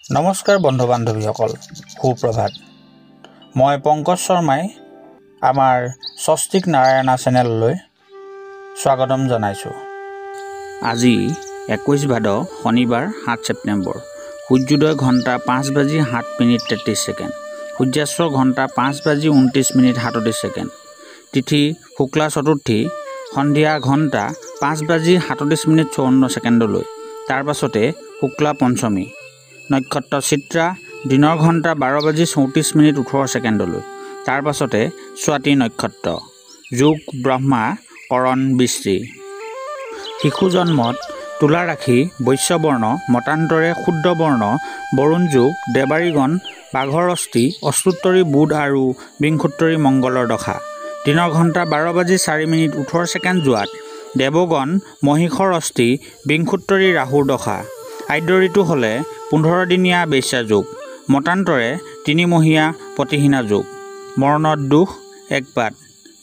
নমস্কাৰ বন্ধু বান্ধৱীসকল, সুপ্ৰভাত। মই পংকজ শৰ্মাই আমাৰ স্বস্তিক নাৰায়ণা চেনেললৈ স্বাগতম জনাইছোঁ। আজি 21 ভাদ শনিবাৰ 7 ছেপ্টেম্বৰ। সূৰ্যোদয় ঘণ্টা 5:07:33। সূৰ্যাস্ত ঘণ্টা 5:29:37। তিথি শুক্লা চতুৰ্থী, সন্ধিয়া ঘণ্টা 5:37:54। তাৰ পাছতে শুক্লা পঞ্চমী। নক্ষত্ৰ চিত্ৰা, দিনৰ ঘণ্টা 12:34:18। তাৰ পাছতে স্বাতী নক্ষত্ৰ। যোগ ব্ৰহ্মা, কৰণ বৃষ্টি। শিশু জন্মত তুলা ৰাশি, বৈশ্যবৰ্ণ, মতান্তৰে শুদ্ধ বৰ্ণ, বৰুণ যোগ, দেৱাৰীগণ, বাঘৰ অস্থি, অষ্টোত্তৰী বুধ আৰু বিংশোত্তৰী মংগলৰ দশা। দিনৰ ঘণ্টা 12:04:18 যোৱাত দেৱগণ, মহিষৰ অস্থি, বিংশোত্তৰী ৰাহুৰ দশা। আদ্য ঋতু হ'লে 15 দিনীয়া বেশ্যা যোগ, মতান্তৰে 3 মহীয়া প্ৰতিহীনা যোগ। মৰণত দুখ, একপাত,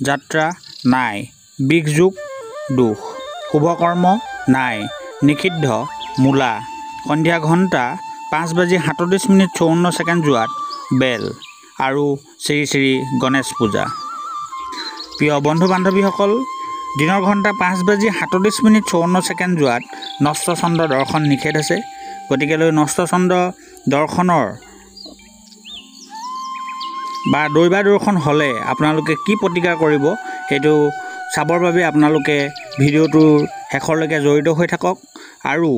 যাত্ৰা নাই, বিষ যোগ দুখ, শুভকৰ্ম নাই, নিষিদ্ধ মূলা। সন্ধিয়া ঘণ্টা 5:37:54 যোৱাত বেল আৰু শ্ৰী শ্ৰী গণেশ পূজা। প্ৰিয় বন্ধু বান্ধৱীসকল, দিনৰ ঘণ্টা 5:37:54 যোৱাত নষ্ট চন্দ্ৰ দৰ্শন নিষেধ আছে। গতিকেলৈ নষ্ট চন্দ্ৰ দৰ্শনৰ বা দৈবা দৰ্শন হ'লে আপোনালোকে কি প্ৰতিকাৰ কৰিব সেইটো চাবৰ বাবে আপোনালোকে ভিডিঅ'টোৰ শেষলৈকে জড়িত হৈ থাকক আৰু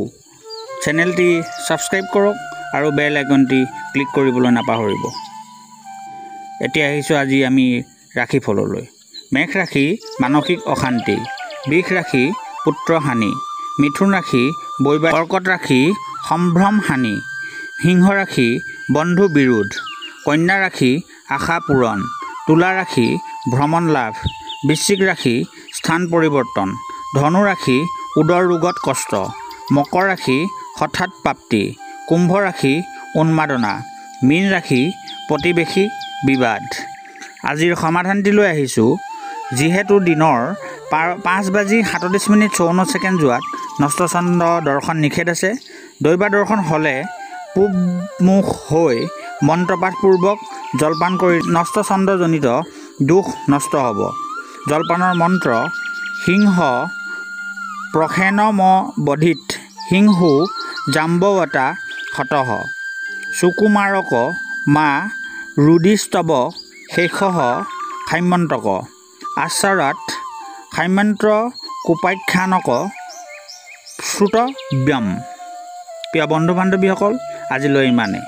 চেনেলটি ছাবস্ক্ৰাইব কৰক আৰু বেল আইকনটি ক্লিক কৰিবলৈ নাপাহৰিব। এতিয়া আহিছোঁ আজি আমি ৰাশিফললৈ। মেষ ৰাশি মানসিক অশান্তি, বৃষ ৰাশি পুত্ৰ হানি, মিথুন ৰাশি বৈবাহিক, কৰ্কট ৰাশি সম্ভ্ৰম হানি, সিংহ ৰাশি বন্ধু বিৰোধ, কন্যা ৰাশি আশা পূৰণ, তুলা ৰাশি ভ্ৰমণ লাভ, বৃশ্চিক ৰাশি স্থান পৰিৱৰ্তন, ধনু ৰাশি উদৰ ৰোগত কষ্ট, মকৰ ৰাশি হঠাৎ প্ৰাপ্তি, কুম্ভ ৰাশি উন্মাদনা, মীন ৰাশি প্ৰতিবেশী বিবাদ। আজিৰ সমাধানটিলৈ আহিছোঁ। যিহেতু দিনৰ 5:37:54 যোৱাত নষ্টচন্দ্ৰ দৰ্শন নিষেধ আছে, দৈবা দৰ্শন হ'লে পূবমুখ হৈ মন্ত্ৰপাঠপূৰ্বক জলপান কৰি নষ্টচন্দ্ৰজনিত দোষ নষ্ট হ'ব। জলপানৰ মন্ত্ৰ: সিংহ প্ৰসেনম বধিত, সিংহো জাম্বৱতা হতঃ, সুকুমাৰক মা ৰুধিস্তৱ শেষঃ সাম্যন্তক, আশ্চৰ্যাৎ সাম্যন্ত্ৰ কুপাখ্যানক শ্ৰুতব্যম। প্ৰিয় বন্ধু বান্ধৱীসকল, আজিলৈ ইমানেই।